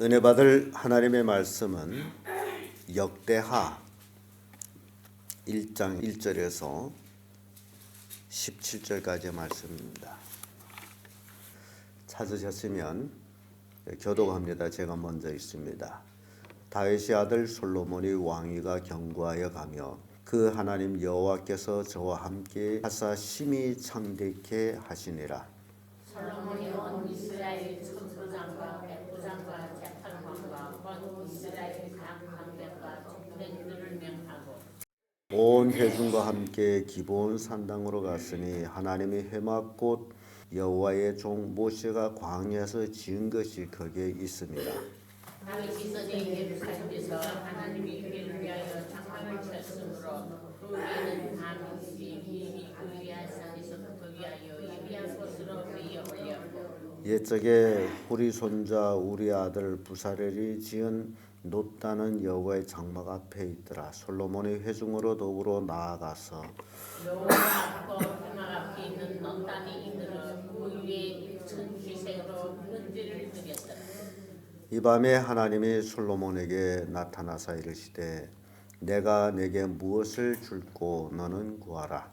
은혜 받을 하나님의 말씀은 역대하 1장 1절에서 17절까지의 말씀입니다. 찾으셨으면 교독합니다. 제가 먼저 있습니다. 다윗의 아들 솔로몬이 왕위가 경고하여 가며 그 하나님 여호와께서 저와 함께 하사 심히 창대케 하시니라. 솔로몬이 온 이스라엘 천부장과 백부장과 재판관과 온 이스라엘 각 방백과 족속들을 명하고 온 회중과 함께 기브온 산당으로 갔으니 하나님이 회막 곧 여호와의 종 모세가 광야에서 지은 것이 거기에 있습니다. 다윗이 전에 예루살렘에서 하나님이 그를 위하여 장막을 쳤으므로 그 위에는 다윗이 미리 그 위한 산에서부터 위하여 예비한 곳으로 위에 올렸고 옛적에 우리 손자 우리 아들 부사렐이 지은 놋다는 여호와의 장막 앞에 있더라. 솔로몬이 회중으로 더불어 나아가서 여호와 앞과 회막 앞에 있는 놋단이 이르러 그 위에 천 기색으로 은지를 드렸더라. 이 밤에 하나님이 솔로몬에게 나타나사 이르시되 내가 내게 무엇을 줄고 너는 구하라.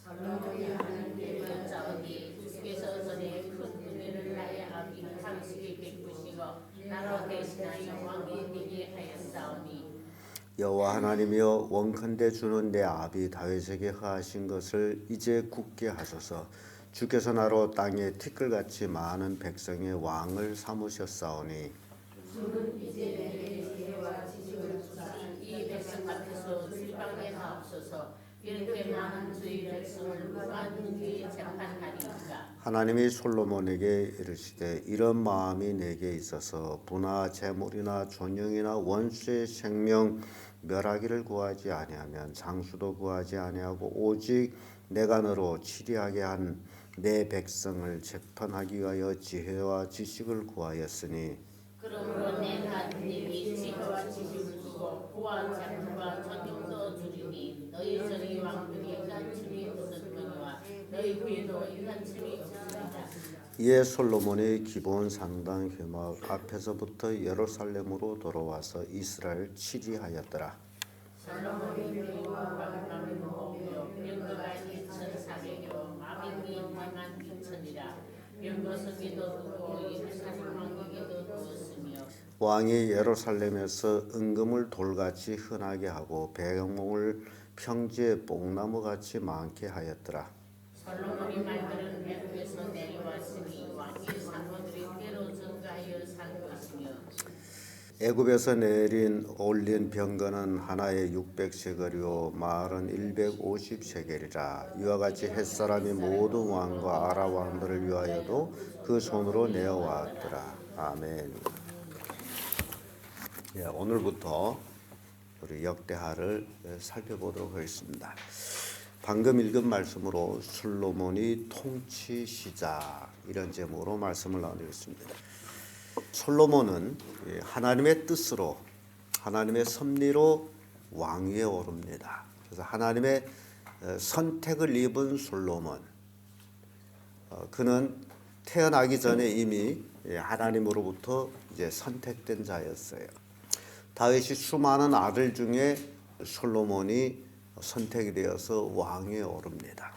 솔로몬이 하나님께 여짜오니 주께서 전에 큰 은혜를 나의 아비 다윗에게 베푸시고 나로 대신하여 왕이 되게 하였사오니 여호와 하나님이여 원컨대 주는 내 아비 다윗에게 허하신 것을 이제 굳게 하소서. 주께서 나로 땅에 티끌같이 많은 백성의 왕을 삼으셨사오니 주는 이제 내게 지혜와 지식을 주사 이 백성 앞에서 질방에 하옵소서. 이렇게 많은 주의 백성을 누가 능히 재판하리까. 하나님이 솔로몬에게 이르시되 이런 마음이 내게 있어서 부나 재물이나 존영이나 원수의 생명 멸하기를 구하지 아니하면 장수도 구하지 아니하고 오직 내가 너로 치리하게 한 내 백성을 재판하기 위하여 지혜와 지식을 구하였으니 그러므로 내가 너희에게 지혜와 지식을 주고 구와 재물과 존경도 주리니 너희 전의 왕들이 인간침이 없었거니와 너희 후에도 인간침이 없으리라. 이에 솔로몬이 기브온 산당 회막 앞에서부터 예루살렘으로 돌아와서 이스라엘 치리하였더라. 솔로몬이 배우와 왕감이 모으며 병거가 2,400여 마병이 22,000이라. 병거성에도 두고 예루살렘 왕에게도 두었으며 왕이 예루살렘에서 은금을 돌같이 흔하게 하고 백목을 평지에 뽕나무같이 많게 하였더라. 솔로몬이 만드는 애굽에서 내려왔으니 왕의 상고들이 때로 증가하여 산 것이며 애굽에서 올린 병거는 하나에 600세겔이요 말은 150세겔이라. 이와 같이 햇사람이 모든 왕과 아라 왕들을 위하여도 그 손으로 내어왔더라. 아멘. 예, 오늘부터 우리 역대하를 살펴보도록 하겠습니다. 방금 읽은 말씀으로 솔로몬이 통치 시작 이런 제목으로 말씀을 나누겠습니다. 솔로몬은 하나님의 뜻으로 하나님의 섭리로 왕위에 오릅니다. 그래서 하나님의 선택을 입은 솔로몬, 그는 태어나기 전에 이미 하나님으로부터 이제 선택된 자였어요. 다윗이 수많은 아들 중에 솔로몬이 선택이 되어서 왕위에 오릅니다.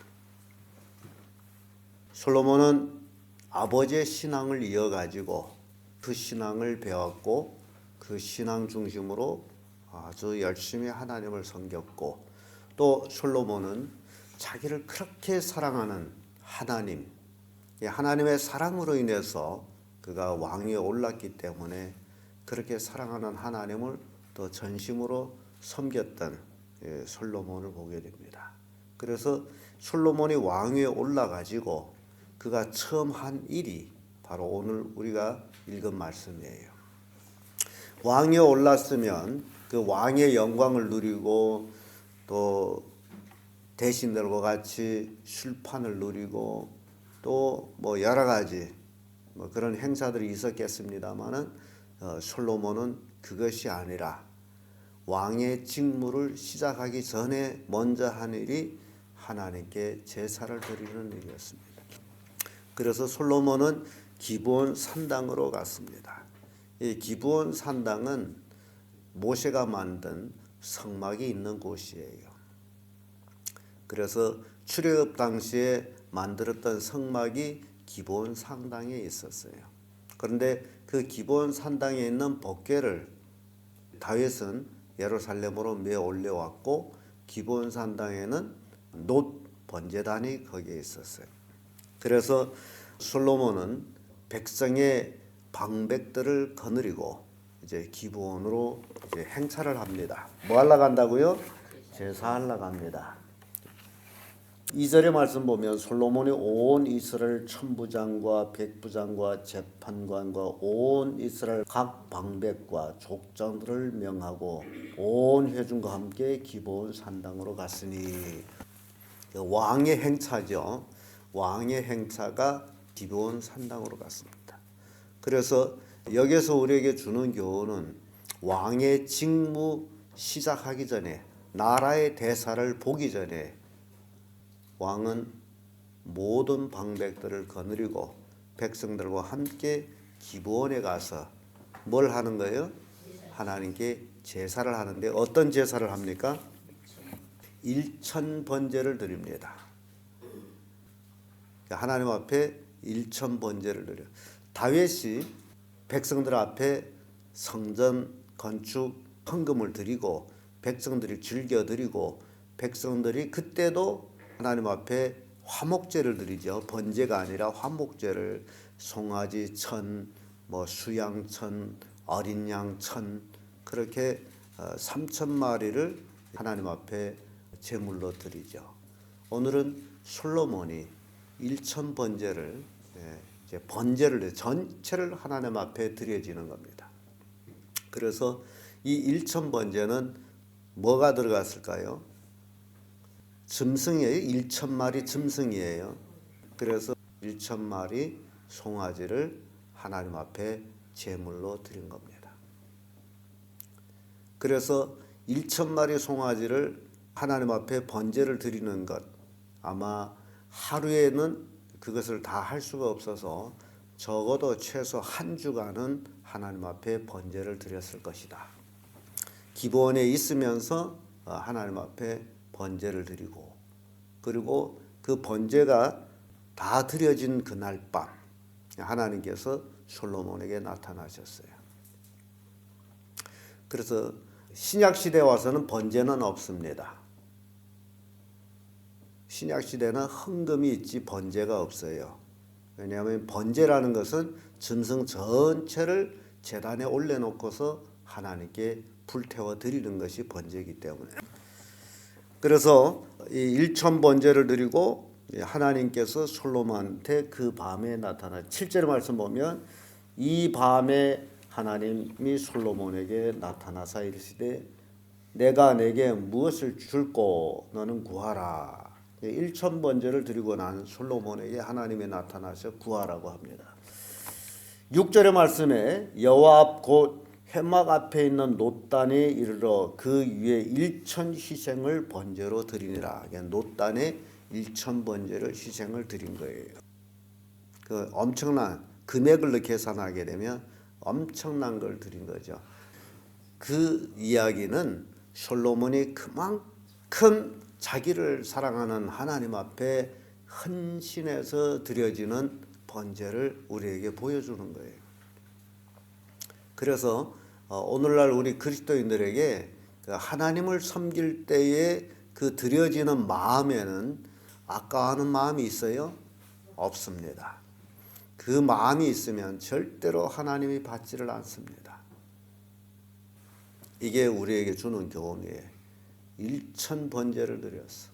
솔로몬은 아버지의 신앙을 이어가지고 그 신앙을 배웠고 그 신앙 중심으로 아주 열심히 하나님을 섬겼고 또 솔로몬은 자기를 그렇게 사랑하는 하나님, 하나님의 사랑으로 인해서 그가 왕위에 올랐기 때문에 그렇게 사랑하는 하나님을 또 전심으로 섬겼던 솔로몬을 보게 됩니다. 그래서 솔로몬이 왕위에 올라가지고 그가 처음 한 일이 바로 오늘 우리가 읽은 말씀이에요. 왕위에 올랐으면 그 왕의 영광을 누리고 또 대신들과 같이 술판을 누리고 또 뭐 여러 가지 그런 행사들이 있었겠습니다마는 솔로몬은 그것이 아니라 왕의 직무를 시작하기 전에 먼저 한 일이 하나님께 제사를 드리는 일이었습니다. 그래서 솔로몬은 기브온 산당으로 갔습니다. 이 기브온 산당은 모세가 만든 성막이 있는 곳이에요. 그래서 출애굽 당시에 만들었던 성막이 기브온 산당에 있었어요. 그런데 그 기브온 산당에 있는 법궤를 다윗은 예루살렘으로 메어 올려왔고 기브온 산당에는 놋 번제단이 거기에 있었어요. 그래서 솔로몬은 백성의 방백들을 거느리고 이제 기브온으로 이제 행차를 합니다. 뭐 하러 간다고요? 제사하러 갑니다. 2절의 말씀 보면 솔로몬이 온 이스라엘 천부장과 백부장과 재판관과 온 이스라엘 각 방백과 족장들을 명하고 온 회중과 함께 기브온 산당으로 갔으니 왕의 행차죠. 왕의 행차가 기브온 산당으로 갔습니다. 그래서 여기서 우리에게 주는 교훈은 왕의 직무 시작하기 전에 나라의 대사를 보기 전에 왕은 모든 방백들을 거느리고 백성들과 함께 기브온에 가서 뭘 하는 거예요? 하나님께 제사를 하는데 어떤 제사를 합니까? 일천 번제를 드립니다. 하나님 앞에 일천 번제를 드려요. 다윗이 백성들 앞에 성전 건축 헌금을 드리고 백성들이 즐겨 드리고 백성들이 그때도 하나님 앞에 화목제를 드리죠. 번제가 아니라 화목제를 송아지 천, 수양 천, 어린 양 천 그렇게 3,000마리를 하나님 앞에 제물로 드리죠. 오늘은 솔로몬이 1천 번제를 이제 번제를 전체를 하나님 앞에 드려지는 겁니다. 그래서 이 1천 번제는 뭐가 들어갔을까요? 짐승이에요. 1,000마리 짐승이에요. 그래서 1,000마리 송아지를 하나님 앞에 제물로 드린 겁니다. 그래서 1,000마리 송아지를 하나님 앞에 번제를 드리는 것 아마 하루에는 그것을 다 할 수가 없어서 적어도 최소 한 주간은 하나님 앞에 번제를 드렸을 것이다. 기브온에 있으면서 하나님 앞에 번제를 드리고 그리고 그 번제가 다 드려진 그날 밤 하나님께서 솔로몬에게 나타나셨어요. 그래서 신약 시대에 와서는 번제는 없습니다. 신약 시대는 헌금이 있지 번제가 없어요. 왜냐하면 번제라는 것은 짐승 전체를 제단에 올려놓고서 하나님께 불태워 드리는 것이 번제이기 때문에 그래서 이 일천 번제를 드리고 하나님께서 솔로몬한테 그 밤에 나타나 7절 말씀 보면 이 밤에 하나님이 솔로몬에게 나타나사 이르시되 내가 내게 무엇을 줄꼬 너는 구하라. 1천 번제를 드리고 난 솔로몬에게 하나님이 나타나셔 구하라고 합니다. 6절의 말씀에 여호와 앞 곧 회막 앞에 있는 놋단에 이르러 그 위에 1천 희생을 번제로 드리니라. 놋단에 1천 번제를 희생을 드린 거예요. 그 엄청난 금액을 계산하게 되면 엄청난 걸 드린 거죠. 그 이야기는 솔로몬이 그만큼 자기를 사랑하는 하나님 앞에 헌신해서 드려지는 번제를 우리에게 보여주는 거예요. 그래서 오늘날 우리 그리스도인들에게 하나님을 섬길 때에 그 드려지는 마음에는 아까워하는 마음이 있어요? 없습니다. 그 마음이 있으면 절대로 하나님이 받지를 않습니다. 이게 우리에게 주는 교훈이에요. 1천 번제를 드렸어.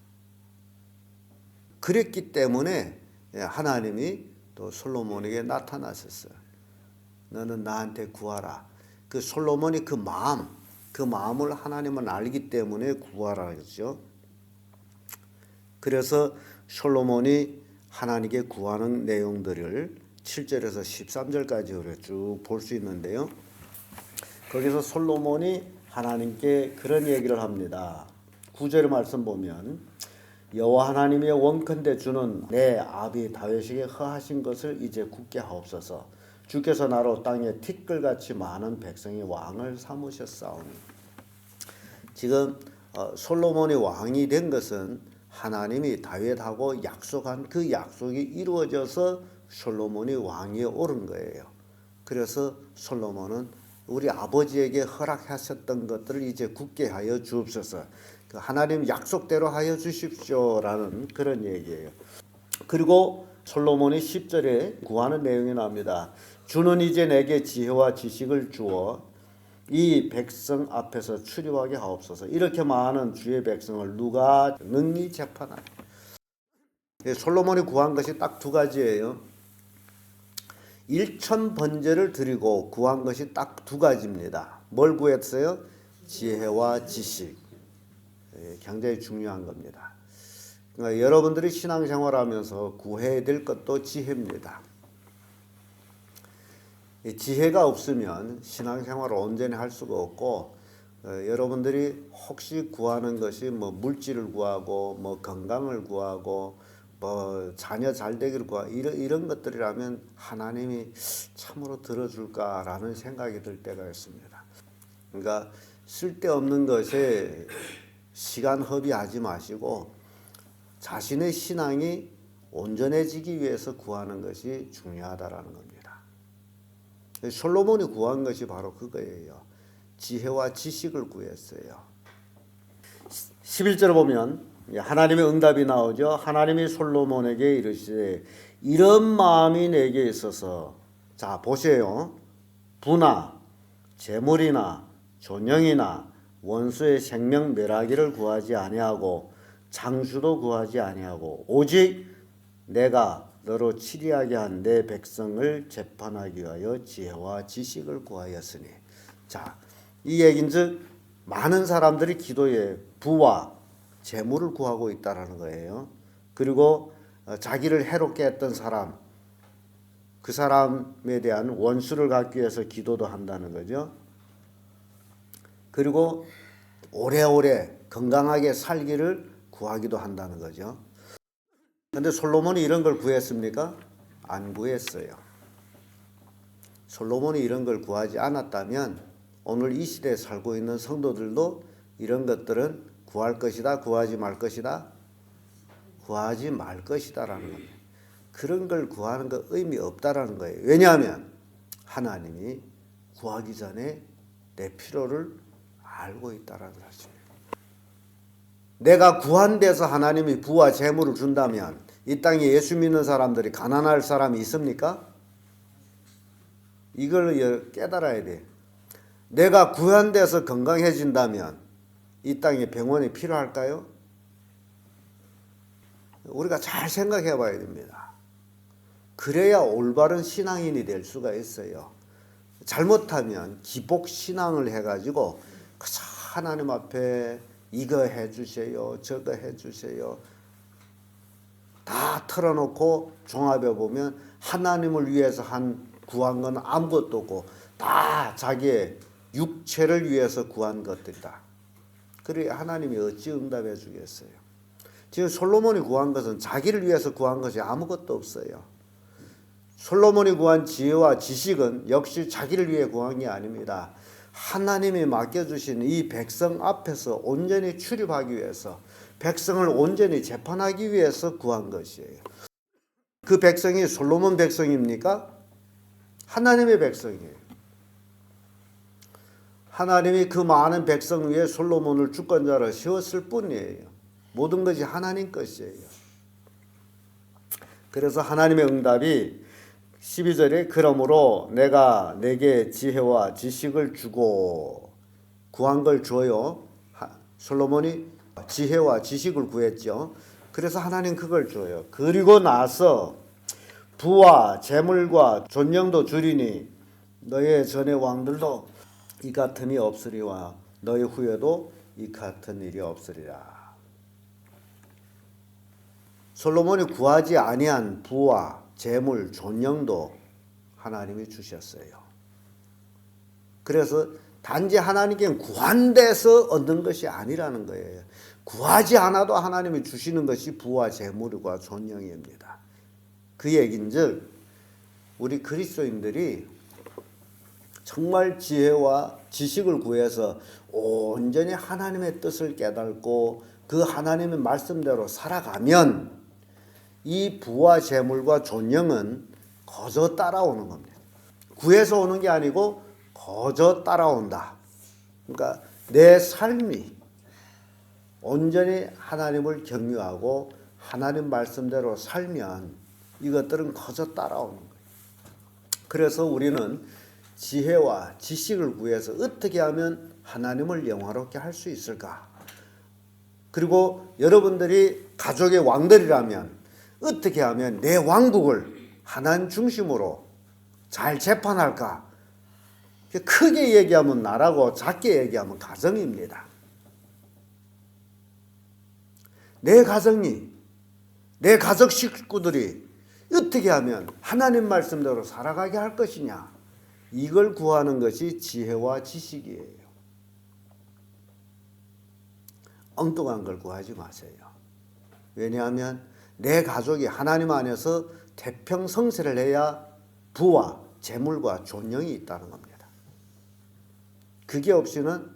그랬기 때문에 하나님이 또 솔로몬에게 나타나셨어요. 너는 나한테 구하라. 그 솔로몬이 그 마음을 하나님은 알기 때문에 구하라 그랬죠. 그래서 솔로몬이 하나님께 구하는 내용들을 7절에서 13절까지 우리가 쭉 볼 수 있는데요. 거기서 솔로몬이 하나님께 그런 얘기를 합니다. 9절의 말씀 보면 여호와 하나님의 원컨대 주는 내 아비 다윗에게 허하신 것을 이제 굳게 하옵소서. 주께서 나로 땅에 티끌같이 많은 백성이 왕을 삼으셨사오니. 지금 솔로몬이 왕이 된 것은 하나님이 다윗하고 약속한 그 약속이 이루어져서 솔로몬이 왕위에 오른 거예요. 그래서 솔로몬은 우리 아버지에게 허락하셨던 것들을 이제 굳게 하여 주옵소서. 하나님 약속대로 하여 주십시오라는 그런 얘기예요. 그리고 솔로몬이 10절에 구하는 내용이 나옵니다. 주는 이제 내게 지혜와 지식을 주어 이 백성 앞에서 출입하게 하옵소서. 이렇게 많은 주의 백성을 누가 능히 재판하냐. 솔로몬이 구한 것이 딱 두 가지예요. 1,000번제를 드리고 구한 것이 딱 두 가지입니다. 뭘 구했어요? 지혜와 지식. 굉장히 중요한 겁니다. 그러니까 여러분들이 신앙생활하면서 구해야 될 것도 지혜입니다. 지혜가 없으면 신앙생활을 온전히 할 수가 없고, 여러분들이 혹시 구하는 것이 뭐 물질을 구하고 뭐 건강을 구하고 뭐 자녀 잘 되기를 구하고 이런 것들이라면 하나님이 참으로 들어줄까라는 생각이 들 때가 있습니다. 그러니까 쓸데없는 것에 시간 허비하지 마시고 자신의 신앙이 온전해지기 위해서 구하는 것이 중요하다라는 겁니다. 솔로몬이 구한 것이 바로 그거예요. 지혜와 지식을 구했어요. 11절을 보면 하나님의 응답이 나오죠. 하나님이 솔로몬에게 이르시되 이런 마음이 내게 있어서, 자 보세요. 부나 재물이나 존영이나 원수의 생명 멸하기를 구하지 아니하고 장수도 구하지 아니하고 오직 내가 너로 치리하게 한 내 백성을 재판하기 위하여 지혜와 지식을 구하였으니. 자, 이 얘긴즉 많은 사람들이 기도에 부와 재물을 구하고 있다라는 거예요. 그리고 자기를 해롭게 했던 사람, 그 사람에 대한 원수를 갚기 위해서 기도도 한다는 거죠. 그리고 오래오래 건강하게 살기를 구하기도 한다는 거죠. 그런데 솔로몬이 이런 걸 구했습니까? 안 구했어요. 솔로몬이 이런 걸 구하지 않았다면 오늘 이 시대에 살고 있는 성도들도 이런 것들은 구할 것이다, 구하지 말 것이다, 구하지 말 것이다라는 겁니다. 그런 걸 구하는 거 의미 없다라는 거예요. 왜냐하면 하나님이 구하기 전에 내 필요를 알고 있다라는 사실이에요. 내가 구한 데서 하나님이 부와 재물을 준다면 이 땅에 예수 믿는 사람들이 가난할 사람이 있습니까? 이걸 깨달아야 돼. 내가 구한 데서 건강해진다면 이 땅에 병원이 필요할까요? 우리가 잘 생각해 봐야 됩니다. 그래야 올바른 신앙인이 될 수가 있어요. 잘못하면 기복신앙을 해가지고 그저 하나님 앞에 이거 해주세요, 저거 해주세요 다 털어놓고 종합해 보면 하나님을 위해서 구한 건 아무것도 없고 다 자기의 육체를 위해서 구한 것들이다. 그래 하나님이 어찌 응답해 주겠어요? 지금 솔로몬이 구한 것은 자기를 위해서 구한 것이 아무것도 없어요. 솔로몬이 구한 지혜와 지식은 역시 자기를 위해 구한 게 아닙니다. 하나님이 맡겨주신 이 백성 앞에서 온전히 출입하기 위해서, 백성을 온전히 재판하기 위해서 구한 것이에요. 그 백성이 솔로몬 백성입니까? 하나님의 백성이에요. 하나님이 그 많은 백성 위에 솔로몬을 주권자로 세웠을 뿐이에요. 모든 것이 하나님 것이에요. 그래서 하나님의 응답이 12절에 그러므로 내가 내게 지혜와 지식을 주고, 구한 걸 줘요. 솔로몬이 지혜와 지식을 구했죠. 그래서 하나님 그걸 줘요. 그리고 나서 부와 재물과 존영도 주리니 너의 전의 왕들도 이 같은 이 없으리와 너의 후에도 이 같은 일이 없으리라. 솔로몬이 구하지 아니한 부와 재물, 존영도 하나님이 주셨어요. 그래서 단지 하나님께 구한 데서 얻는 것이 아니라는 거예요. 구하지 않아도 하나님이 주시는 것이 부와 재물과 존영입니다. 그 얘긴즉 우리 그리스도인들이 정말 지혜와 지식을 구해서 온전히 하나님의 뜻을 깨닫고 그 하나님의 말씀대로 살아가면 이 부와 재물과 존영은 거저 따라오는 겁니다. 구해서 오는 게 아니고 거저 따라온다. 그러니까 내 삶이 온전히 하나님을 경유하고 하나님 말씀대로 살면 이것들은 거저 따라오는 거예요. 그래서 우리는 지혜와 지식을 구해서 어떻게 하면 하나님을 영화롭게 할 수 있을까? 그리고 여러분들이 가족의 왕들이라면 어떻게 하면 내 왕국을 하나님 중심으로 잘 재판할까? 크게 얘기하면 나라고 작게 얘기하면 가정입니다. 내 가정이, 내 가족 식구들이 어떻게 하면 하나님 말씀대로 살아가게 할 것이냐, 이걸 구하는 것이 지혜와 지식이에요. 엉뚱한 걸 구하지 마세요. 왜냐하면 내 가족이 하나님 안에서 태평성세를 해야 부와 재물과 존영이 있다는 겁니다. 그게 없이는,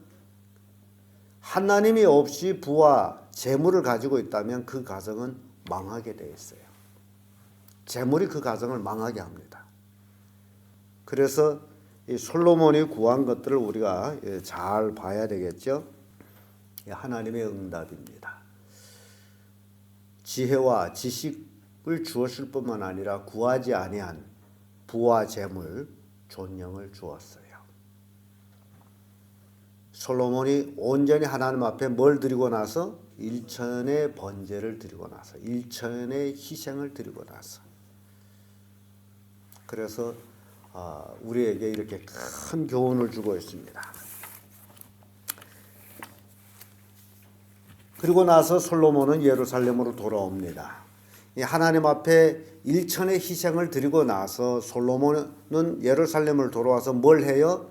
하나님이 없이 부와 재물을 가지고 있다면 그 가정은 망하게 되어 있어요. 재물이 그 가정을 망하게 합니다. 그래서 이 솔로몬이 구한 것들을 우리가 잘 봐야 되겠죠. 하나님의 응답입니다. 지혜와 지식을 주었을 뿐만 아니라 구하지 아니한 부와 재물, 존영을 주었어요. 솔로몬이 온전히 하나님 앞에 뭘 드리고 나서? 일천의 번제를 드리고 나서, 일천의 희생을 드리고 나서. 그래서 우리에게 이렇게 큰 교훈을 주고 있습니다. 그리고 나서 솔로몬은 예루살렘으로 돌아옵니다. 하나님 앞에 일천의 희생을 드리고 나서 솔로몬은 예루살렘을 돌아와서 뭘 해요?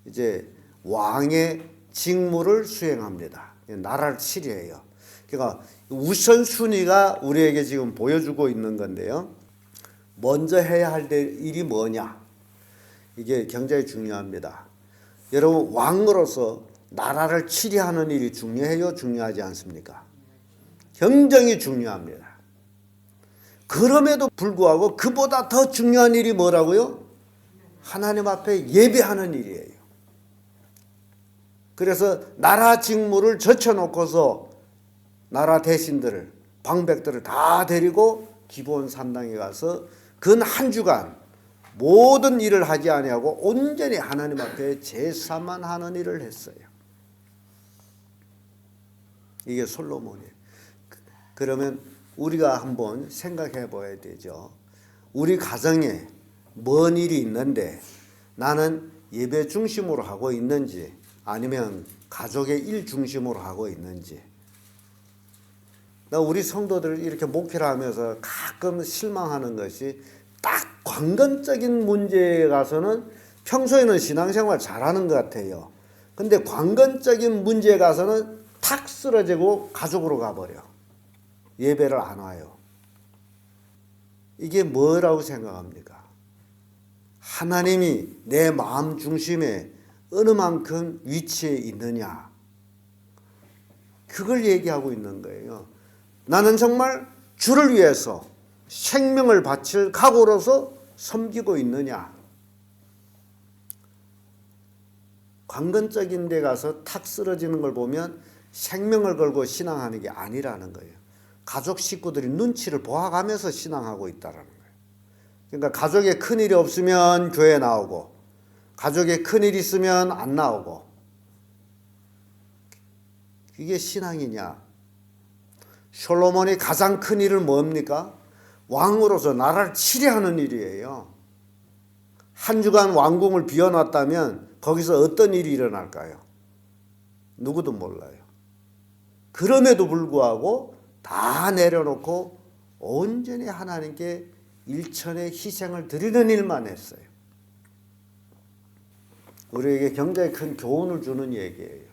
이제 왕의 직무를 수행합니다. 나라를 치리해요. 그러니까 우선순위가 우리에게 지금 보여주고 있는 건데요. 먼저 해야 할 일이 뭐냐? 이게 굉장히 중요합니다. 여러분, 왕으로서 나라를 치리하는 일이 중요해요? 중요하지 않습니까? 굉장히 중요합니다. 그럼에도 불구하고 그보다 더 중요한 일이 뭐라고요? 하나님 앞에 예배하는 일이에요. 그래서 나라 직무를 젖혀놓고서 나라 대신들을, 방백들을 다 데리고 기브온 산당에 가서 근 한 주간 모든 일을 하지 아니하고 온전히 하나님 앞에 제사만 하는 일을 했어요. 이게 솔로몬이에요. 그러면 우리가 한번 생각해 봐야 되죠. 우리 가정에 뭔 일이 있는데 나는 예배 중심으로 하고 있는지 아니면 가족의 일 중심으로 하고 있는지. 나 우리 성도들 이렇게 목회를 하면서 가끔 실망하는 것이 딱 관건적인 문제에 가서는 평소에는 신앙생활 잘하는 것 같아요. 근데 관건적인 문제에 가서는 탁 쓰러지고 가족으로 가버려. 예배를 안 와요. 이게 뭐라고 생각합니까? 하나님이 내 마음 중심에 어느 만큼 위치에 있느냐, 그걸 얘기하고 있는 거예요. 나는 정말 주를 위해서 생명을 바칠 각오로서 섬기고 있느냐. 관건적인 데 가서 탁 쓰러지는 걸 보면 생명을 걸고 신앙하는 게 아니라는 거예요. 가족 식구들이 눈치를 보아가면서 신앙하고 있다는 거예요. 그러니까 가족에 큰일이 없으면 교회 나오고 가족에 큰일이 있으면 안 나오고, 이게 신앙이냐? 솔로몬이 가장 큰 일은 뭡니까? 왕으로서 나라를 치리하는 일이에요. 한 주간 왕궁을 비워놨다면 거기서 어떤 일이 일어날까요? 누구도 몰라요. 그럼에도 불구하고 다 내려놓고 온전히 하나님께 일천의 희생을 드리는 일만 했어요. 우리에게 굉장히 큰 교훈을 주는 얘기예요.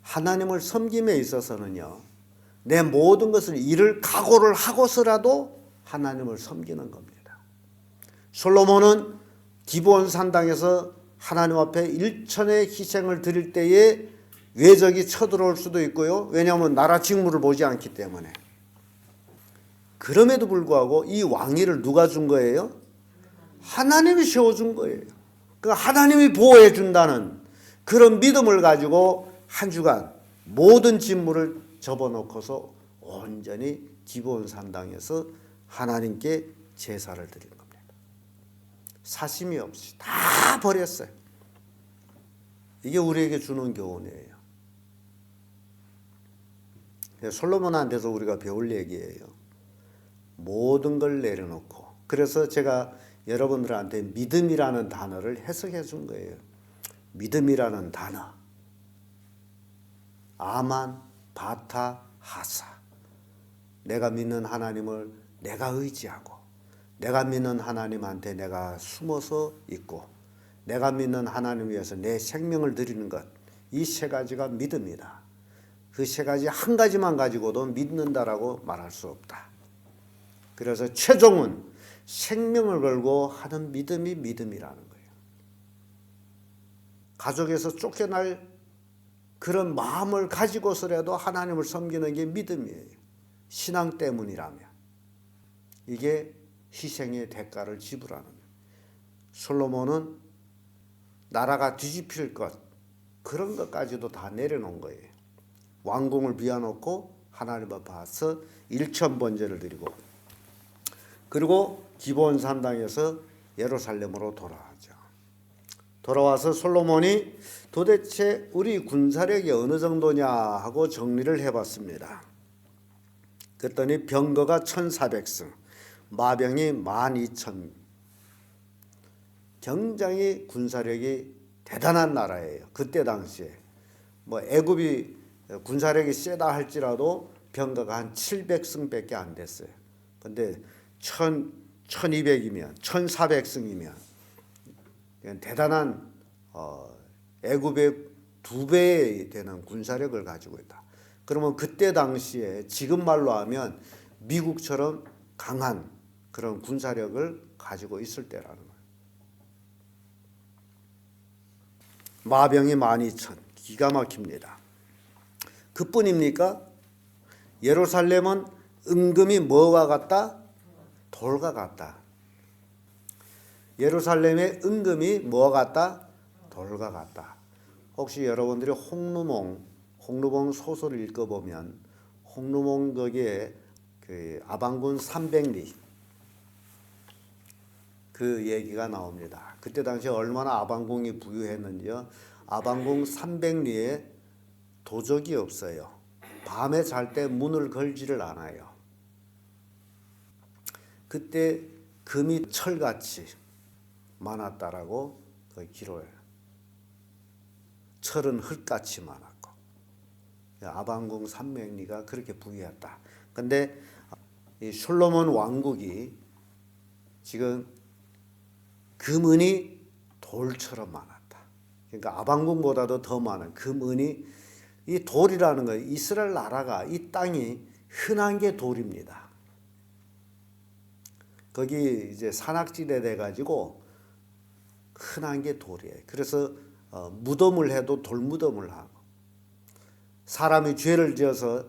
하나님을 섬김에 있어서는요, 내 모든 것을 일을 각오를 하고서라도 하나님을 섬기는 겁니다. 솔로몬은 기브온 산당에서 하나님 앞에 일천의 희생을 드릴 때에 외적이 쳐들어올 수도 있고요. 왜냐하면 나라 직무를 보지 않기 때문에. 그럼에도 불구하고 이 왕위를 누가 준 거예요? 하나님이 세워준 거예요. 그 하나님이 보호해 준다는 그런 믿음을 가지고 한 주간 모든 직무를 접어놓고서 온전히 기브온 산당에서 하나님께 제사를 드린 겁니다. 사심이 없이 다 버렸어요. 이게 우리에게 주는 교훈이에요. 솔로몬한테서 우리가 배울 얘기예요. 모든 걸 내려놓고. 그래서 제가 여러분들한테 믿음이라는 단어를 해석해 준 거예요. 믿음이라는 단어. 아만, 바타, 하사. 내가 믿는 하나님을 내가 의지하고, 내가 믿는 하나님한테 내가 숨어서 있고, 내가 믿는 하나님 위해서 내 생명을 드리는 것. 이 세 가지가 믿음이다. 그 세 가지 한 가지만 가지고도 믿는다라고 말할 수 없다. 그래서 최종은 생명을 걸고 하는 믿음이 믿음이라는 거예요. 가족에서 쫓겨날 그런 마음을 가지고서라도 하나님을 섬기는 게 믿음이에요. 신앙 때문이라면. 이게 희생의 대가를 지불하는 거예요. 솔로몬은 나라가 뒤집힐 것, 그런 것까지도 다 내려놓은 거예요. 왕궁을 비워놓고 하나님 앞에 와서 일천번제를 드리고, 그리고 기브온 산당에서 예루살렘으로 돌아가죠. 돌아와서 솔로몬이 도대체 우리 군사력이 어느 정도냐 하고 정리를 해봤습니다. 그랬더니 병거가 1400승, 마병이 12,000. 굉장히 군사력이 대단한 나라예요. 그때 당시에. 애굽이 군사력이 세다 할지라도 병거가 한 700승밖에 안 됐어요. 근데 1200이면 1400승이면 대단한 애굽의 2배 되는 군사력을 가지고 있다. 그러면 그때 당시에 지금 말로 하면 미국처럼 강한 그런 군사력을 가지고 있을 때라는 거예요. 마병이 12,000. 기가 막힙니다. 그뿐입니까? 예루살렘은 은금이 뭐와 같다? 돌과 같다. 예루살렘의 은금이 뭐와 같다? 돌과 같다. 혹시 여러분들이 홍루봉 소설을 읽어보면 홍루봉 거기에 그 아방군 300리 그 얘기가 나옵니다. 그때 당시에 얼마나 아방궁이 부유했는지요. 아방궁 300리에 도적이 없어요. 밤에 잘 때 문을 걸지를 않아요. 그때 금이 철같이 많았다라고 기록해요. 철은 흙같이 많았고. 아방궁 300리가 그렇게 부유했다. 근데 이 솔로몬 왕국이 지금 금은이 돌처럼 많았다. 그러니까 아방궁보다도 더 많은 금은이, 이 돌이라는 거예요. 이스라엘 나라가 이 땅이 흔한 게 돌입니다. 거기 이제 산악지대 돼 가지고 흔한 게 돌이에요. 그래서 무덤을 해도 돌무덤을 하고, 사람이 죄를 지어서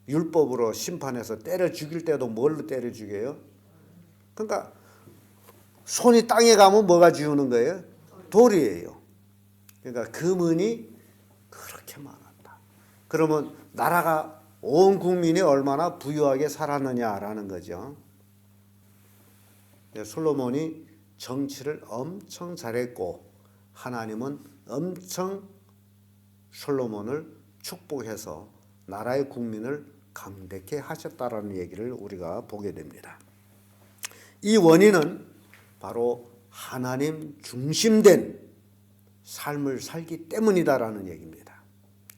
율법으로 심판해서 때려 죽일 때도 뭘로 때려 죽여요? 그러니까 손이 땅에 가면 뭐가 지우는 거예요? 돌이에요. 그러니까 금은이 그렇게 많았다. 그러면 나라가, 온 국민이 얼마나 부유하게 살았느냐라는 거죠. 솔로몬이 정치를 엄청 잘했고, 하나님은 엄청 솔로몬을 축복해서 나라의 국민을 강대케 하셨다라는 얘기를 우리가 보게 됩니다. 이 원인은 바로 하나님 중심된 삶을 살기 때문이다라는 얘기입니다.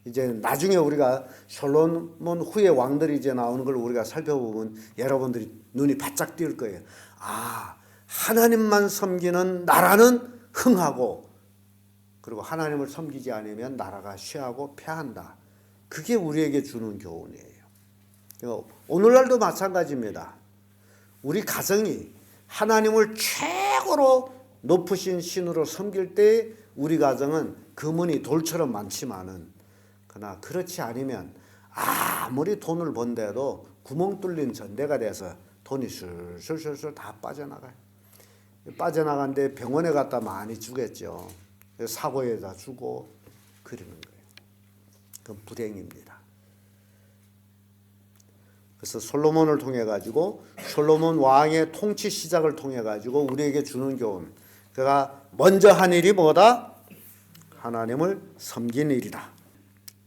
이제 나중에 우리가 솔로몬 후에 왕들이 이제 나오는 걸 우리가 살펴보면 여러분들이 눈이 바짝 띄울 거예요. 아, 하나님만 섬기는 나라는 흥하고, 그리고 하나님을 섬기지 않으면 나라가 쇠하고 패한다. 그게 우리에게 주는 교훈이에요. 오늘날도 마찬가지입니다. 우리 가정이 하나님을 최고로 높으신 신으로 섬길 때 우리 가정은 금은이 돌처럼 많지만은 그러나 그렇지 않으면 아무리 돈을 번데도 구멍 뚫린 전대가 돼서 돈이 술술술술 다 빠져나가요. 빠져나간데 병원에 갔다 많이 주겠죠. 사고에다 주고 그러는 거예요. 그건 불행입니다. 그래서 솔로몬을 통해 가지고 솔로몬 왕의 통치 시작을 통해 가지고 우리에게 주는 교훈. 그가 먼저 한 일이 뭐다? 하나님을 섬긴 일이다.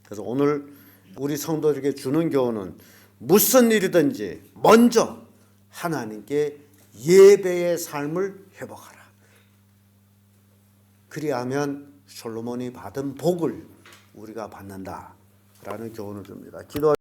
그래서 오늘 우리 성도들에게 주는 교훈은 무슨 일이든지 먼저 하나님께 예배의 삶을 회복하라. 그리하면 솔로몬이 받은 복을 우리가 받는다라는 교훈을 줍니다. 기도